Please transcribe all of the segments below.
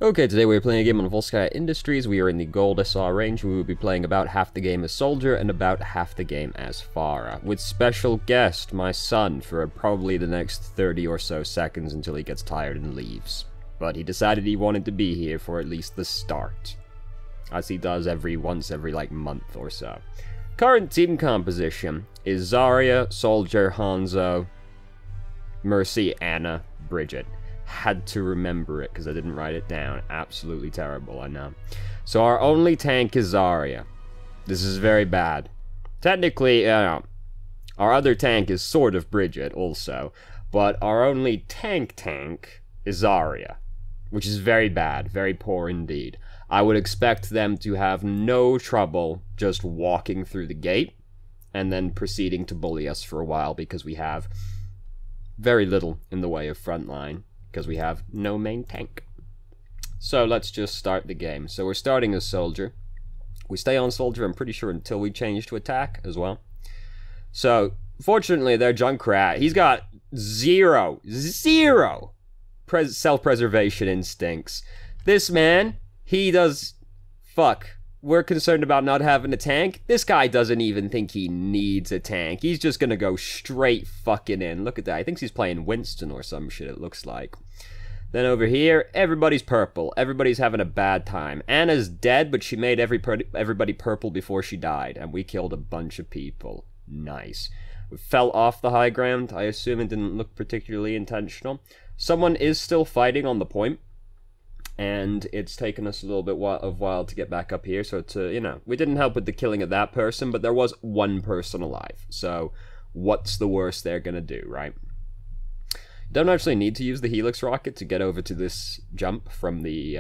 Okay, today we're playing a game on Volskaya Industries. We are in the Gold SR range. We will be playing about half the game as Soldier and about half the game as Pharah, with special guest, my son, for probably the next 30 or so seconds until he gets tired and leaves. But he decided he wanted to be here for at least the start, as he does every like month or so. Current team composition is Zarya, Soldier, Hanzo, Mercy, Anna, Bridget. Had to remember it because I didn't write it down. Absolutely terrible, I know. So our only tank is Zarya. This is very bad. Technically, our other tank is sort of Bridget also, but our only tank is Zarya, which is very bad, very poor indeed. I would expect them to have no trouble just walking through the gate and then proceeding to bully us for a while because we have very little in the way of frontline. Because we have no main tank. So let's just start the game. So we're starting as Soldier. We stay on Soldier, I'm pretty sure, until we change to attack as well. So, fortunately, their Junkrat, he's got zero self-preservation instincts. This man, he does... Fuck. We're concerned about not having a tank. This guy doesn't even think he needs a tank. He's just gonna go straight fucking in. Look at that. He thinks he's playing Winston or some shit, it looks like. Then over here, everybody's purple. Everybody's having a bad time. Anna's dead, but she made everybody purple before she died, and we killed a bunch of people. Nice. We fell off the high ground. I assume it didn't look particularly intentional. Someone is still fighting on the point. And it's taken us a little bit of while to get back up here, so we didn't help with the killing of that person, but there was one person alive, so what's the worst they're gonna do, right? You don't actually need to use the Helix rocket to get over to this jump from the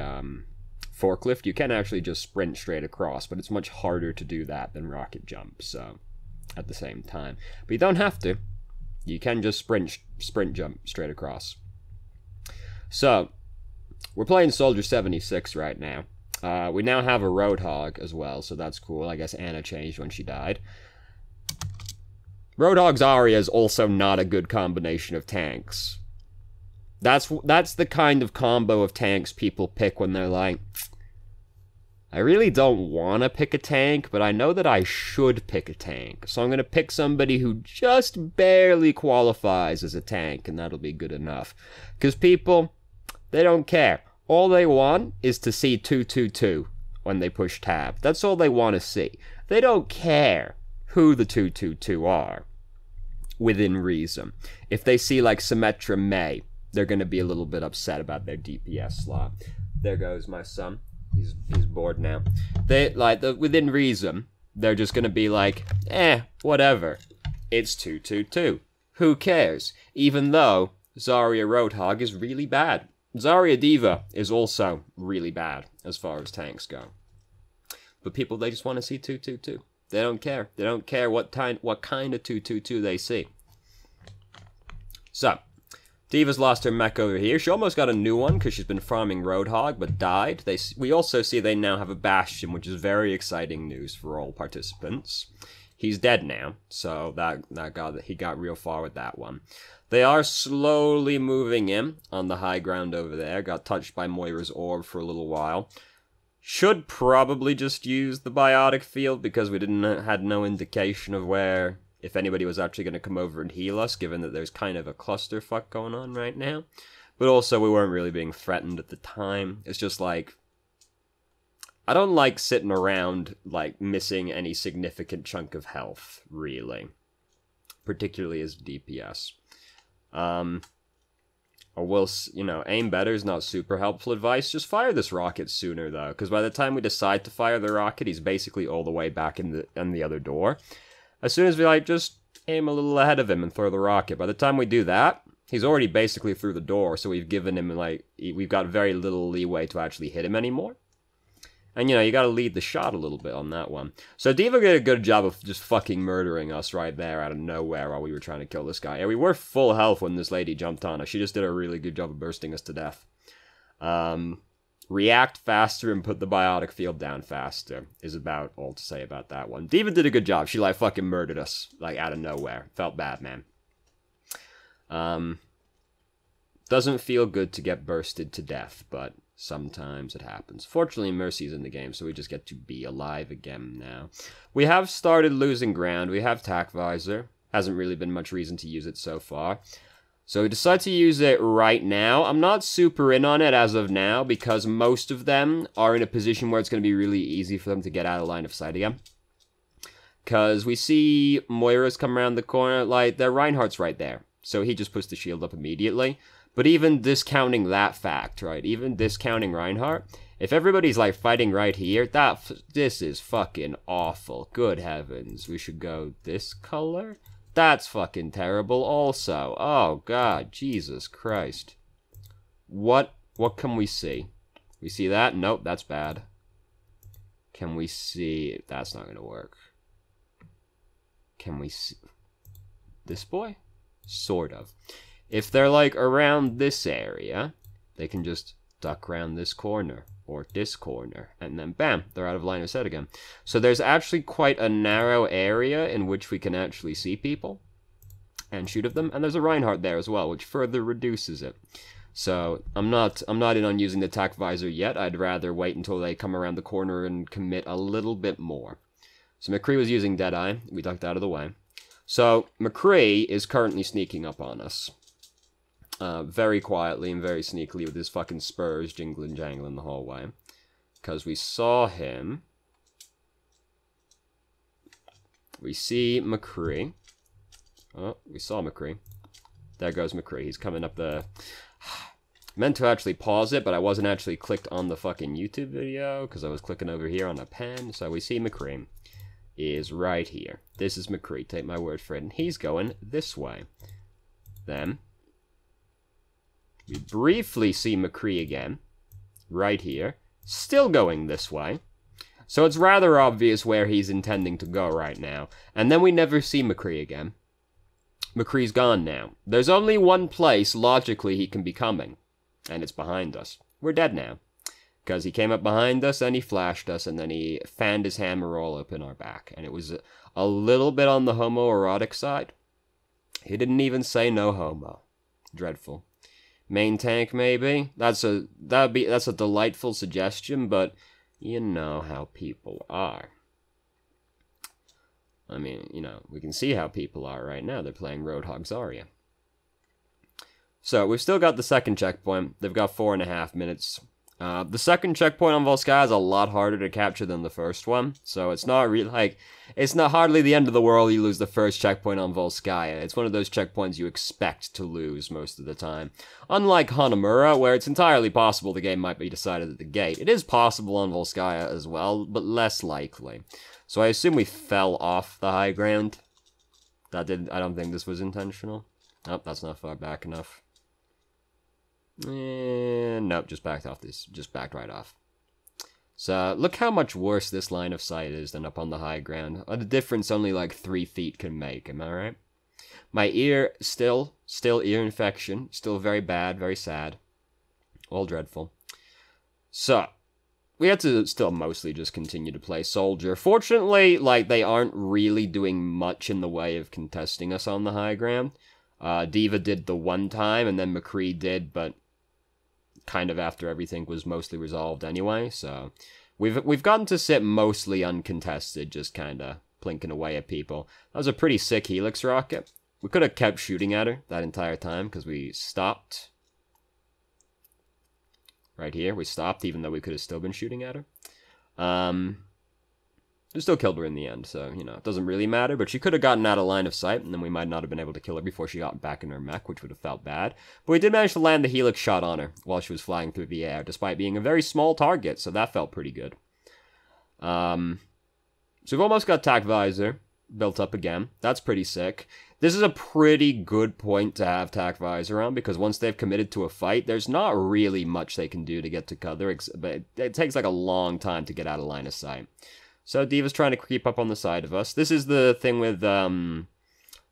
forklift. You can actually just sprint straight across, but it's much harder to do that than rocket jump, so at the same time. But you don't have to. You can just sprint jump straight across. So we're playing Soldier 76 right now. We now have a Roadhog as well, so that's cool. I guess Anna changed when she died. Roadhog Zarya is also not a good combination of tanks. That's the kind of combo of tanks people pick when they're like, I really don't want to pick a tank, but I know that I should pick a tank. So I'm going to pick somebody who just barely qualifies as a tank, and that'll be good enough. Because people... they don't care. All they want is to see 222 when they push tab. That's all they want to see. They don't care who the 222 are, within reason. If they see, like, Symmetra May, they're going to be a little bit upset about their DPS slot. There goes my son. He's bored now. Within reason, they're just going to be like, whatever. It's 222. Who cares? Even though Zarya Roadhog is really bad. Zarya Diva is also really bad as far as tanks go. But people, they just want to see 222. They don't care. They don't care what kind of 222 they see. So, Diva's lost her mech over here. She almost got a new one because she's been farming Roadhog, but died. We also see they now have a Bastion, which is very exciting news for all participants. He's dead now, so he got real far with that one. They are slowly moving in on the high ground over there. Got touched by Moira's orb for a little while. Should probably just use the biotic field because we had no indication of where, if anybody was actually going to come over and heal us, given that there's kind of a clusterfuck going on right now. But also we weren't really being threatened at the time. It's just like, I don't like sitting around, like, missing any significant chunk of health, really. Particularly as DPS. Aim better is not super helpful advice. Just fire this rocket sooner, though. Because by the time we decide to fire the rocket, he's basically all the way back in the other door. As soon as we, just aim a little ahead of him and throw the rocket. By the time we do that, he's already basically through the door. So we've given him, we've got very little leeway to actually hit him anymore. And, you gotta lead the shot a little bit on that one. So Diva did a good job of just fucking murdering us right there out of nowhere while we were trying to kill this guy. Yeah, we were full health when this lady jumped on us. She just did a really good job of bursting us to death. React faster and put the biotic field down faster is about all to say about that one. Diva did a good job. She, fucking murdered us, out of nowhere. Felt bad, man. Doesn't feel good to get bursted to death, but Sometimes it happens. Fortunately, Mercy's in the game, so we just get to be alive again now. We have started losing ground. We have Tac Visor. Hasn't really been much reason to use it so far. So we decide to use it right now. I'm not super in on it as of now, because most of them are in a position where it's going to be really easy for them to get out of line of sight again. Because we see Moira's come around the corner, like, their Reinhardt's right there. So he just puts the shield up immediately. But even discounting that fact, right, even discounting Reinhardt, if everybody's, like, fighting right here, this is fucking awful. Good heavens, we should go this color? That's fucking terrible also. Oh, God, Jesus Christ. What can we see? We see that? Nope, that's bad. Can we see... That's not gonna work. Can we see... This boy? Sort of. If they're, like, around this area, they can just duck around this corner. Or this corner, and then bam, they're out of line of sight again. So there's actually quite a narrow area in which we can actually see people and shoot at them, and there's a Reinhardt there as well, which further reduces it. So I'm not in on using the Tac Visor yet. I'd rather wait until they come around the corner and commit a little bit more. So McCree was using Deadeye. We ducked out of the way. So McCree is currently sneaking up on us. Very quietly and very sneakily with his fucking spurs jingling jangling the hallway. Because we saw him. We see McCree. Oh, we saw McCree. There goes McCree. He's coming up the... Meant to actually pause it, but I wasn't actually clicked on the fucking YouTube video, because I was clicking over here on a pen. So we see McCree is right here. This is McCree, take my word for it. And he's going this way. Then... we briefly see McCree again, right here, still going this way. So it's rather obvious where he's intending to go right now. And then we never see McCree again. McCree's gone now. There's only one place, logically, he can be coming. And it's behind us. We're dead now. Because he came up behind us, and he flashed us, and then he fanned his hammer all up in our back. And it was a little bit on the homoerotic side. He didn't even say no homo. Dreadful. Main tank, maybe? That's a delightful suggestion, but you know how people are. I mean, you know, we can see how people are right now. They're playing Roadhog Zarya. So, we've still got the second checkpoint. They've got 4.5 minutes. The second checkpoint on Volskaya is a lot harder to capture than the first one. So, it's not really, like, it's not hardly the end of the world you lose the first checkpoint on Volskaya. It's one of those checkpoints you expect to lose most of the time. Unlike Hanamura, where it's entirely possible the game might be decided at the gate. It is possible on Volskaya as well, but less likely. So I assume we fell off the high ground. I don't think this was intentional. Nope, that's not far back enough. Nope, just backed off this. Just backed right off. So, look how much worse this line of sight is than up on the high ground. The difference only like 3 feet can make, am I right? My ear, still ear infection. Still very bad, very sad. All dreadful. So, we had to still mostly just continue to play Soldier. Fortunately, like, they aren't really doing much in the way of contesting us on the high ground. Diva did the one time, and then McCree did, but kind of after everything was mostly resolved anyway, so we've gotten to sit mostly uncontested, just kind of plinking away at people. That was a pretty sick Helix rocket. We could have kept shooting at her that entire time, because we stopped. Right here, we stopped, even though we could have still been shooting at her. We still killed her in the end, so, you know, it doesn't really matter, but she could have gotten out of line of sight, and then we might not have been able to kill her before she got back in her mech, which would have felt bad. But we did manage to land the Helix shot on her while she was flying through the air, despite being a very small target, so that felt pretty good. So we've almost got Tac Visor built up again. That's pretty sick. This is a pretty good point to have Tac Visor on, because once they've committed to a fight, there's not really much they can do to get to cover, but it takes like a long time to get out of line of sight. So Diva's trying to creep up on the side of us. This is the thing with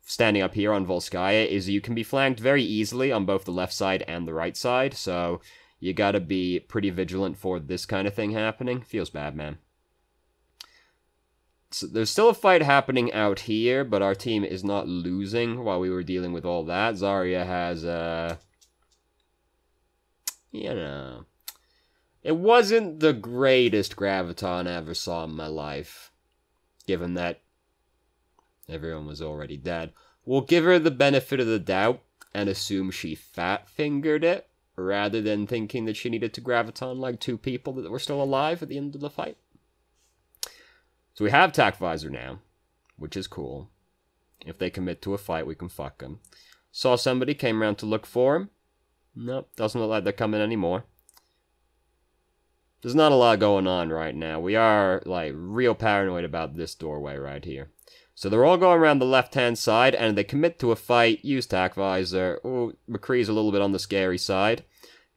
standing up here on Volskaya, is you can be flanked very easily on both the left side and the right side, so you gotta be pretty vigilant for this kind of thing happening. Feels bad, man. So there's still a fight happening out here, but our team is not losing while we were dealing with all that. Zarya has, you know, It wasn't the greatest graviton I ever saw in my life, given that everyone was already dead. We'll give her the benefit of the doubt and assume she fat-fingered it, rather than thinking that she needed to graviton like 2 people that were still alive at the end of the fight. So we have Tac Visor now, which is cool. If they commit to a fight, we can fuck them. Saw somebody, came around to look for him. Nope, doesn't look like they're coming anymore. There's not a lot going on right now. We are, like, real paranoid about this doorway right here. So they're all going around the left-hand side, and they commit to a fight, use Tac Visor. Ooh, McCree's a little bit on the scary side,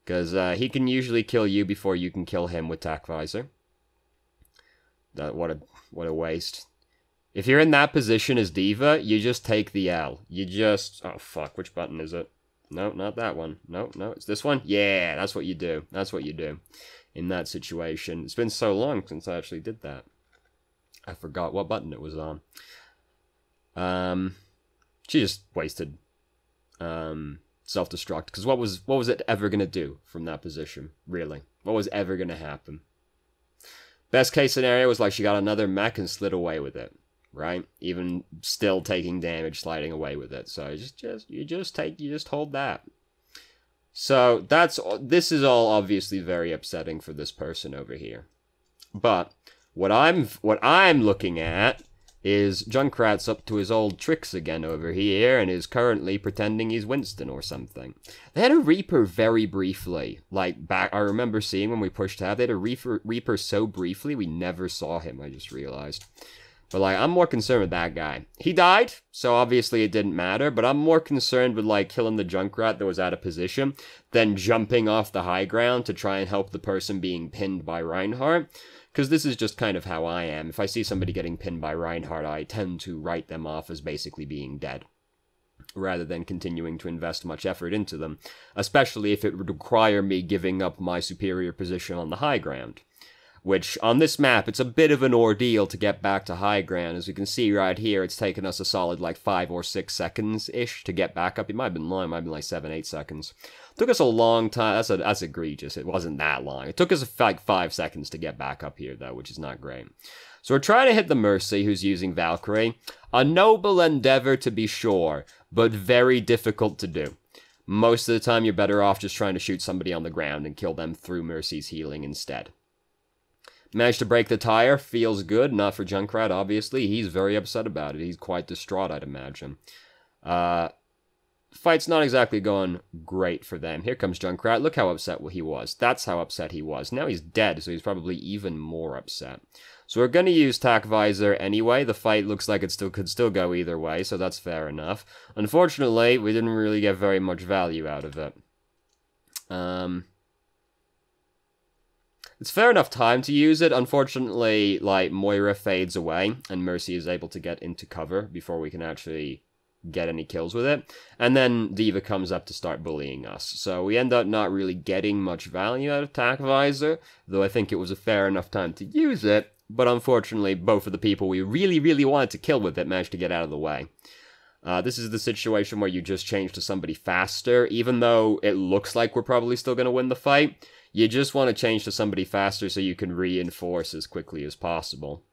because he can usually kill you before you can kill him with Tac Visor. What a waste. If you're in that position as D.Va, you just take the L. You just... Oh, fuck, which button is it? No, not that one. No, it's this one? Yeah, that's what you do. That's what you do in that situation. It's been so long since I actually did that. I forgot what button it was on. She just wasted self-destruct, because what was it ever gonna do from that position, really? What was ever gonna happen? Best case scenario was like she got another mech and slid away with it, right? Even still taking damage, sliding away with it. So you just hold that. So this is all obviously very upsetting for this person over here. But what I'm looking at is Junkrat's up to his old tricks again over here, and is currently pretending he's Winston or something. They had a Reaper very briefly. Like, back, I remember seeing when we pushed tab, they had a Reaper so briefly, we never saw him, I just realized. But, like, I'm more concerned with that guy. He died, so obviously it didn't matter, but I'm more concerned with, like, killing the Junkrat that was out of position than jumping off the high ground to try and help the person being pinned by Reinhardt. Because this is just kind of how I am. If I see somebody getting pinned by Reinhardt, I tend to write them off as basically being dead, rather than continuing to invest much effort into them, especially if it would require me giving up my superior position on the high ground. Which, on this map, it's a bit of an ordeal to get back to high ground. As you can see right here, it's taken us a solid, like, 5 or 6 seconds-ish to get back up. It might have been long, it might have been like 7, 8 seconds. Took us a long time. That's egregious. It wasn't that long. It took us like 5 seconds to get back up here, though, which is not great. So we're trying to hit the Mercy, who's using Valkyrie. A noble endeavor, to be sure, but very difficult to do. Most of the time, you're better off just trying to shoot somebody on the ground and kill them through Mercy's healing instead. Managed to break the tire. Feels good. Not for Junkrat, obviously. He's very upset about it. He's quite distraught, I'd imagine. Fight's not exactly going great for them. Here comes Junkrat. Look how upset he was. That's how upset he was. Now he's dead, so he's probably even more upset. So we're going to use Tac Visor anyway. The fight looks like it could still go either way, so that's fair enough. Unfortunately, we didn't really get very much value out of it. It's fair enough time to use it. Unfortunately, like, Moira fades away, and Mercy is able to get into cover before we can actually get any kills with it. And then D.Va comes up to start bullying us. So we end up not really getting much value out of Tac Visor, though I think it was a fair enough time to use it. But unfortunately, both of the people we really, really wanted to kill with it managed to get out of the way. This is the situation where you just change to somebody faster, even though it looks like we're probably still going to win the fight. You just want to change to somebody faster so you can reinforce as quickly as possible.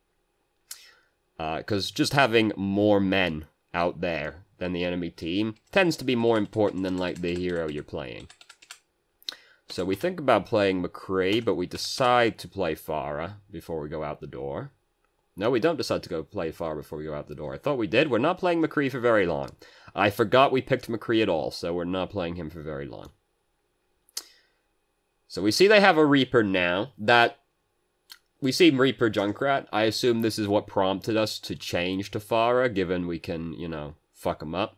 Because just having more men out there than the enemy team tends to be more important than, like, the hero you're playing. So we think about playing McCree, but we decide to play Pharah before we go out the door. No, we don't decide to go play Pharah before we go out the door. I thought we did. We're not playing McCree for very long. I forgot we picked McCree at all, so we're not playing him for very long. So we see they have a Reaper now. We see Reaper Junkrat. I assume this is what prompted us to change to Pharah, given we can, you know, fuck him up.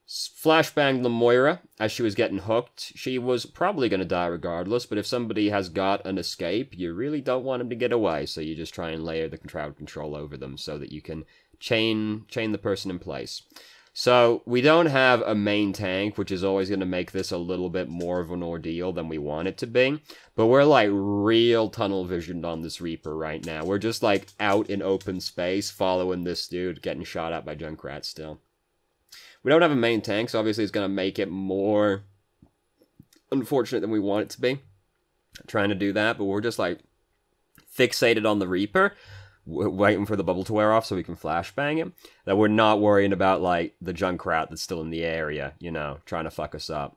Flashbanged the Moira as she was getting hooked. She was probably going to die regardless, but if somebody has got an escape, you really don't want him to get away, so you just try and layer the crowd control over them so that you can chain the person in place. So, we don't have a main tank, which is always going to make this a little bit more of an ordeal than we want it to be. But we're, like, real tunnel visioned on this Reaper right now. We're just, like, out in open space, following this dude, getting shot at by Junkrat still. We don't have a main tank, so obviously it's going to make it more unfortunate than we want it to be. trying to do that, but we're just, like, fixated on the Reaper, waiting for the bubble to wear off so we can flashbang him, that we're not worrying about, like, the Junkrat that's still in the area, you know, trying to fuck us up.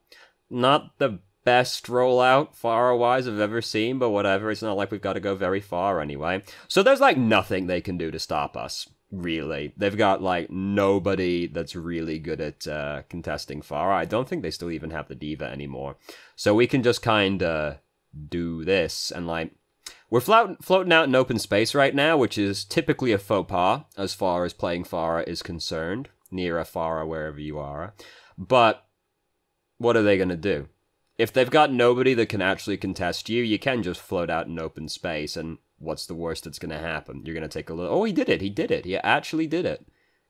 Not the best rollout, Pharah-wise, I've ever seen, but whatever, it's not like we've got to go very far anyway. So there's, like, nothing they can do to stop us, really. They've got, like, nobody that's really good at contesting Pharah. I don't think they still even have the Diva anymore. So we can just kind of do this, and, like, we're floating out in open space right now, which is typically a faux pas as far as playing Pharah is concerned, near a Pharah wherever you are. But what are they going to do? If they've got nobody that can actually contest you, you can just float out in open space, and what's the worst that's going to happen? You're going to take a little... Oh, he did it! He did it! He actually did it!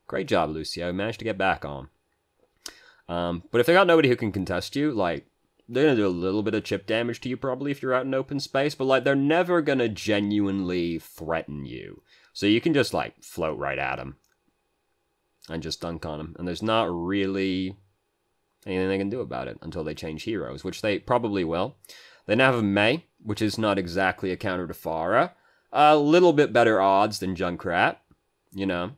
Great job, Lucio. Managed to get back on. But if they got nobody who can contest you, like, they're going to do a little bit of chip damage to you, probably, if you're out in open space, but, like, they're never going to genuinely threaten you. So you can just, like, float right at them. And just dunk on them. And there's not really anything they can do about it until they change heroes, which they probably will. They now have Mei, which is not exactly a counter to Pharah. A little bit better odds than Junkrat, you know.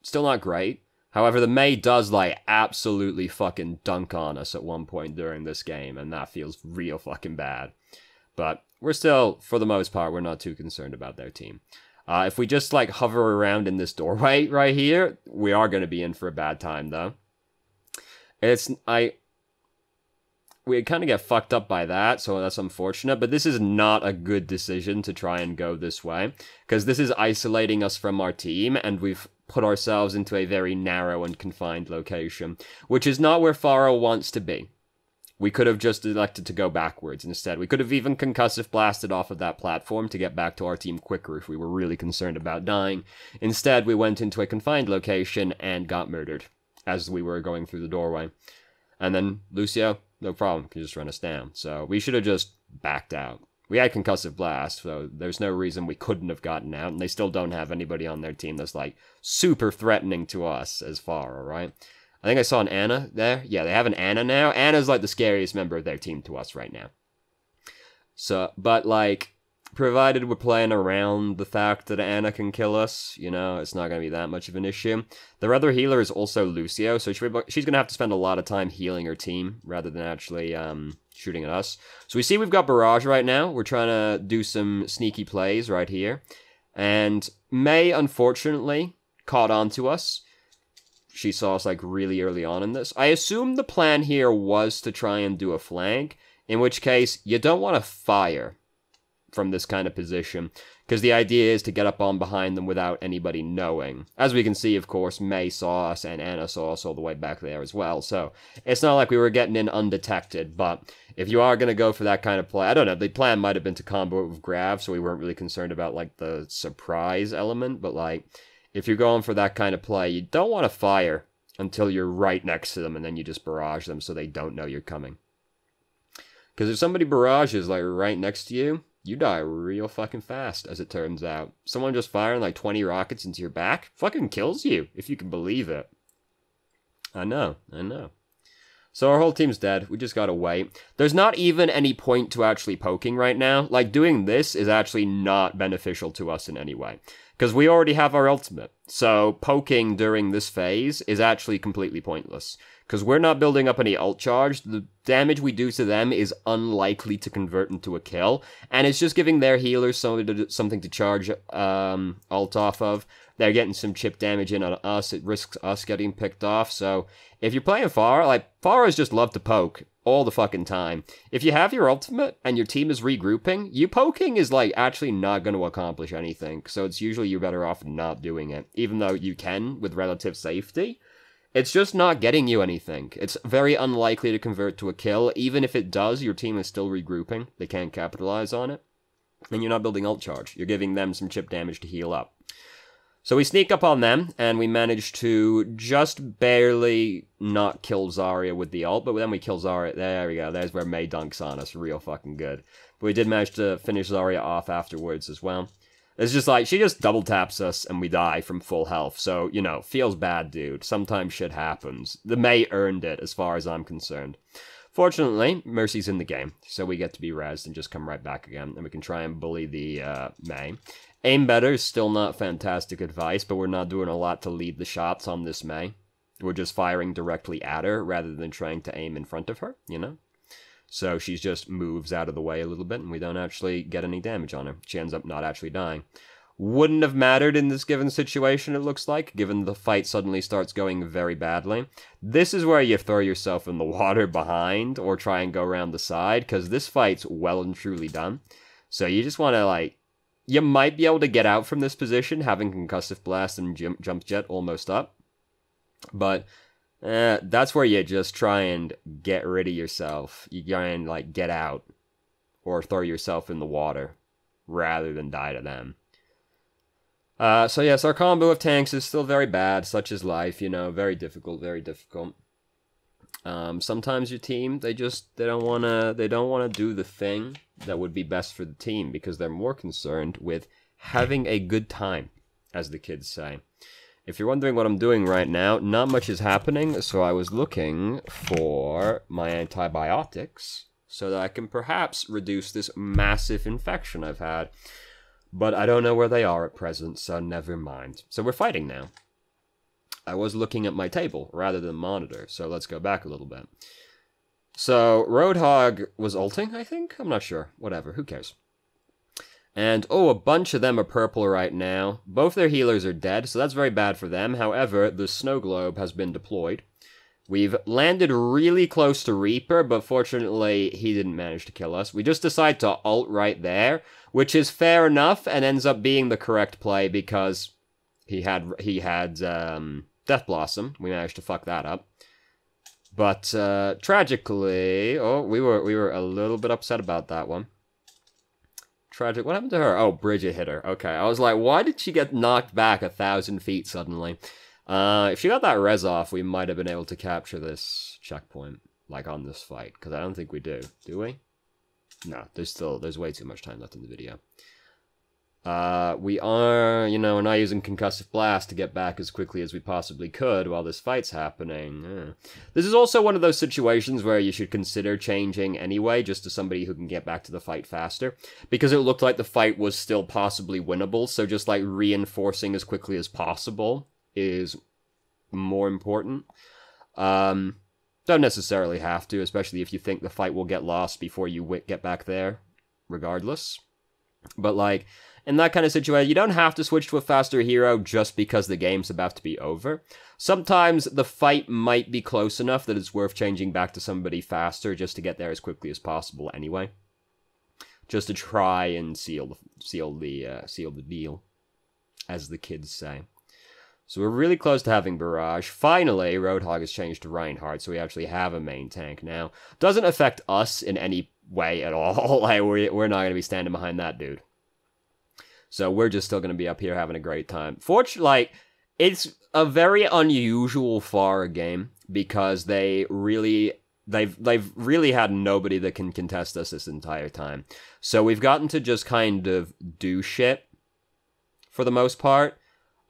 Still not great. However, the Mei does, like, absolutely fucking dunk on us at one point during this game, and that feels real fucking bad. But we're still, for the most part, we're not too concerned about their team. If we just, like, hover around in this doorway right here, we are going to be in for a bad time, though. We kind of get fucked up by that, so that's unfortunate, but this is not a good decision to try and go this way, because this is isolating us from our team, and we've put ourselves into a very narrow and confined location, which is not where Pharah wants to be. We could have just elected to go backwards instead. We could have even concussive blasted off of that platform to get back to our team quicker if we were really concerned about dying. Instead, we went into a confined location and got murdered as we were going through the doorway. And then, Lucio, no problem, can just run us down. So we should have just backed out. We had concussive blast, so there's no reason we couldn't have gotten out, and they still don't have anybody on their team that's, like, super threatening to us as far, alright? I think I saw an Ana there. Yeah, they have an Ana now. Ana's, like, the scariest member of their team to us right now. So, but, like, provided we're playing around the fact that Ana can kill us, you know, it's not going to be that much of an issue. Their other healer is also Lucio, so she's going to have to spend a lot of time healing her team rather than actually shooting at us. So we see we've got Barrage right now. We're trying to do some sneaky plays right here. And Mei, unfortunately, caught on to us. She saw us, like, really early on in this. I assume the plan here was to try and do a flank, in which case you don't want to fire from this kind of position, because the idea is to get up on behind them without anybody knowing. As we can see, of course, Mei saw us and Ana saw us all the way back there as well, so it's not like we were getting in undetected, but if you are going to go for that kind of play, I don't know, the plan might have been to combo it with Grav, so we weren't really concerned about, like, the surprise element, but, like, if you're going for that kind of play, you don't want to fire until you're right next to them, and then you just barrage them so they don't know you're coming. Because if somebody barrages, like, right next to you, you die real fucking fast, as it turns out. Someone just firing, like, 20 rockets into your back fucking kills you, if you can believe it. I know. So our whole team's dead. We just gotta wait. There's not even any point to actually poking right now. Like, doing this is actually not beneficial to us in any way. Because we already have our ultimate. So poking during this phase is actually completely pointless. Because we're not building up any ult charge, the damage we do to them is unlikely to convert into a kill, and it's just giving their healers something to charge ult off of. They're getting some chip damage in on us, it risks us getting picked off, so if you're playing Pharah, like, Pharahs just love to poke all the fucking time. If you have your ultimate and your team is regrouping, you poking is, like, actually not going to accomplish anything, so it's usually you're better off not doing it, even though you can with relative safety. It's just not getting you anything. It's very unlikely to convert to a kill. Even if it does, your team is still regrouping. They can't capitalize on it. And you're not building ult charge. You're giving them some chip damage to heal up. So we sneak up on them, and we manage to just barely not kill Zarya with the ult, but then we kill Zarya. There we go. There's where Mei dunks on us. Real fucking good. But we did manage to finish Zarya off afterwards as well. It's just like, she just double taps us and we die from full health. So, you know, feels bad, dude. Sometimes shit happens. The Mei earned it, as far as I'm concerned. Fortunately, Mercy's in the game, so we get to be rezzed and just come right back again, and we can try and bully the Mei. Aim better is still not fantastic advice, but we're not doing a lot to lead the shots on this Mei. We're just firing directly at her rather than trying to aim in front of her, you know? So she just moves out of the way a little bit, and we don't actually get any damage on her. She ends up not actually dying. Wouldn't have mattered in this given situation, it looks like, given the fight suddenly starts going very badly. This is where you throw yourself in the water behind, or try and go around the side, because this fight's well and truly done. So you just want to, like, you might be able to get out from this position, having Concussive Blast and Jump Jet almost up. But that's where you just try and get rid of yourself. You try and, like, get out, or throw yourself in the water, rather than die to them. So yes, our combo of tanks is still very bad, such is life, you know, very difficult, very difficult. Sometimes your team, they don't wanna do the thing that would be best for the team, because they're more concerned with having a good time, as the kids say. If you're wondering what I'm doing right now, not much is happening, so I was looking for my antibiotics, so that I can perhaps reduce this massive infection I've had. But I don't know where they are at present, so never mind. So we're fighting now. I was looking at my table rather than monitor, so let's go back a little bit. So Roadhog was ulting, I think? I'm not sure. Whatever, who cares? And, oh, a bunch of them are purple right now. Both their healers are dead, so that's very bad for them. However, the snow globe has been deployed. We've landed really close to Reaper, but fortunately, he didn't manage to kill us. We just decide to ult right there, which is fair enough, and ends up being the correct play, because he had Death Blossom. We managed to fuck that up. But, tragically... Oh, we were a little bit upset about that one. Tragic. What happened to her? Oh, Bridget hit her. Okay, I was like, why did she get knocked back 1,000 feet suddenly? If she got that res off, we might have been able to capture this checkpoint, like on this fight, because I don't think we do. Do we? No, there's way too much time left in the video. We are, you know, we're not using Concussive Blast to get back as quickly as we possibly could while this fight's happening. This is also one of those situations where you should consider changing anyway, just to somebody who can get back to the fight faster, because it looked like the fight was still possibly winnable, so just, like, reinforcing as quickly as possible is more important. Don't necessarily have to, especially if you think the fight will get lost before you get back there, regardless. But, like, in that kind of situation, you don't have to switch to a faster hero just because the game's about to be over. Sometimes the fight might be close enough that it's worth changing back to somebody faster just to get there as quickly as possible anyway. Just to try and seal the deal, as the kids say. So we're really close to having Barrage. Finally, Roadhog has changed to Reinhardt, so we actually have a main tank now. Doesn't affect us in any way at all. Like, we're not going to be standing behind that dude. So we're just still going to be up here having a great time. Fortunately, like, it's a very unusual Pharah game, because they've really had nobody that can contest us this entire time. So we've gotten to just kind of do shit, for the most part.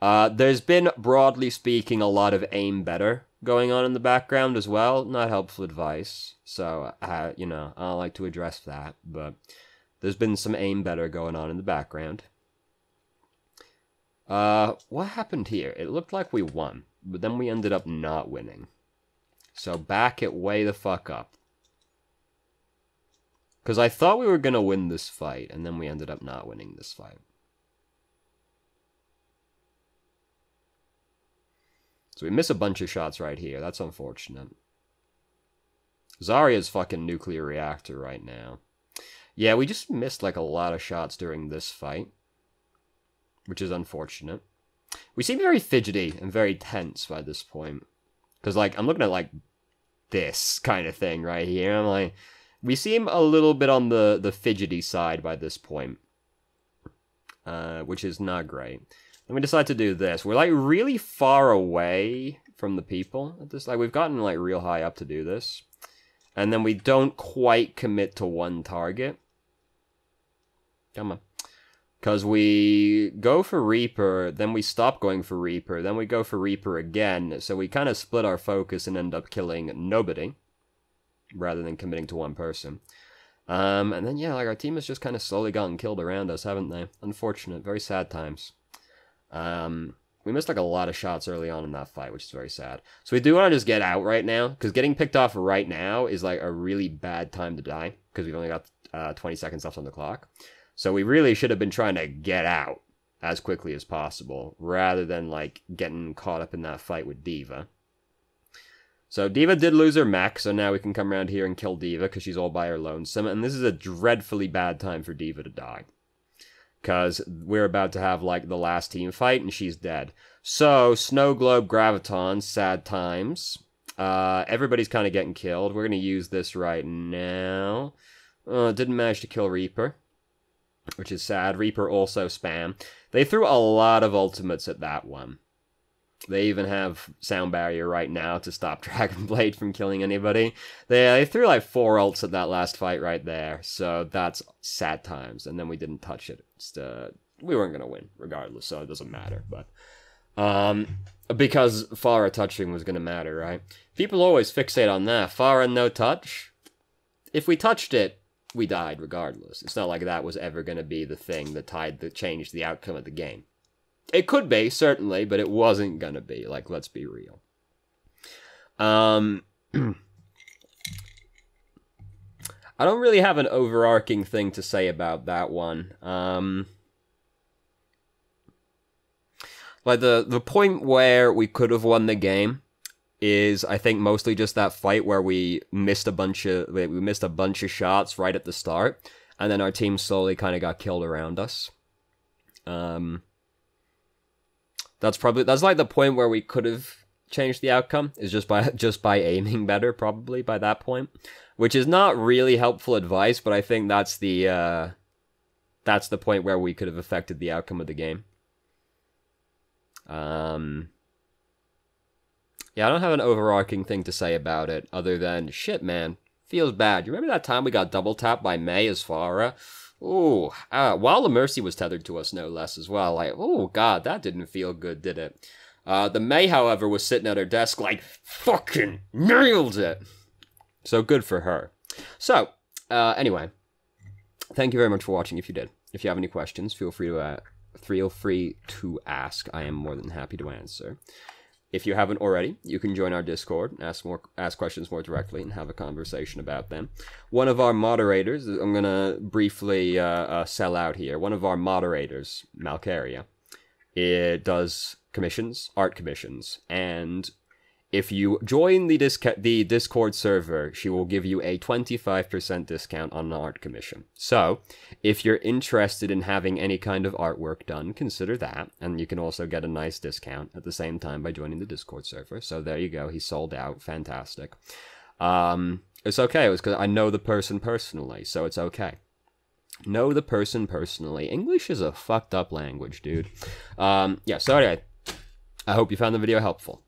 There's been, broadly speaking, a lot of aim better going on in the background as well. Not helpful advice, so, you know, I don't like to address that, but there's been some aim better going on in the background. What happened here? It looked like we won, but then we ended up not winning. So back it way the fuck up. Because I thought we were gonna win this fight, and then we ended up not winning this fight. So we miss a bunch of shots right here. That's unfortunate. Zarya's fucking nuclear reactor right now. Yeah, we just missed, like, a lot of shots during this fight, which is unfortunate. We seem very fidgety and very tense by this point. Because, like, I'm looking at, like, this kind of thing right here. I'm like, we seem a little bit on the fidgety side by this point. Which is not great. Then we decide to do this. We're, like, really far away from the people at this. Like, we've gotten, like, real high up to do this. And then we don't quite commit to one target. Come on. Because we go for Reaper, then we stop going for Reaper, then we go for Reaper again. So we kind of split our focus and end up killing nobody. rather than committing to one person. And then, yeah, like, our team has just kind of slowly gotten killed around us, haven't they? Unfortunate. Very sad times. We missed, like, a lot of shots early on in that fight, which is very sad. So we do want to just get out right now, because getting picked off right now is, like, a really bad time to die, because we've only got 20 seconds left on the clock. So we really should have been trying to get out as quickly as possible, rather than, like, getting caught up in that fight with D.Va. So D.Va did lose her mech, so now we can come around here and kill D.Va, because she's all by her lonesome, and this is a dreadfully bad time for D.Va to die. Because we're about to have, like, the last team fight, and she's dead. So, Snow Globe Graviton, sad times. Everybody's kind of getting killed. We're going to use this right now. Didn't manage to kill Reaper, which is sad. Reaper also spam. They threw a lot of ultimates at that one. They even have Sound Barrier right now to stop Dragonblade from killing anybody. They threw like 4 ults at that last fight right there, so that's sad times. And then we didn't touch it. We weren't going to win regardless, so it doesn't matter. But because Pharah touching was going to matter, right? People always fixate on that. Pharah no touch. If we touched it, we died regardless. It's not like that was ever going to be the thing that changed the outcome of the game. It could be, certainly, but it wasn't gonna be. Like, let's be real. I don't really have an overarching thing to say about that one. Like, the point where we could have won the game is, I think, mostly just that fight where we missed a bunch of shots right at the start, and then our team slowly kind of got killed around us. That's like the point where we could have changed the outcome, is just by aiming better, probably by that point, which is not really helpful advice, but I think that's the point where we could have affected the outcome of the game. Yeah, I don't have an overarching thing to say about it, other than, shit, man, feels bad. You remember that time we got double tapped by Mei as Pharah? Ooh, while the Mercy was tethered to us, no less, as well. Like, oh, God, that didn't feel good, did it? The Mei, however, was sitting at her desk like, fucking nailed it! So, good for her. So, anyway, thank you very much for watching, if you did. If you have any questions, feel free to ask. I am more than happy to answer. If you haven't already, you can join our Discord, ask questions more directly, and have a conversation about them. One of our moderators, I'm going to briefly sell out here. One of our moderators, Malcaria, does commissions, art commissions, and if you join the Discord server, she will give you a 25% discount on an art commission. So, if you're interested in having any kind of artwork done, consider that. And you can also get a nice discount at the same time by joining the Discord server. So there you go, he sold out. Fantastic. It's okay, it was because I know the person personally, so it's okay. Know the person personally. English is a fucked up language, dude. Yeah, so anyway, I hope you found the video helpful.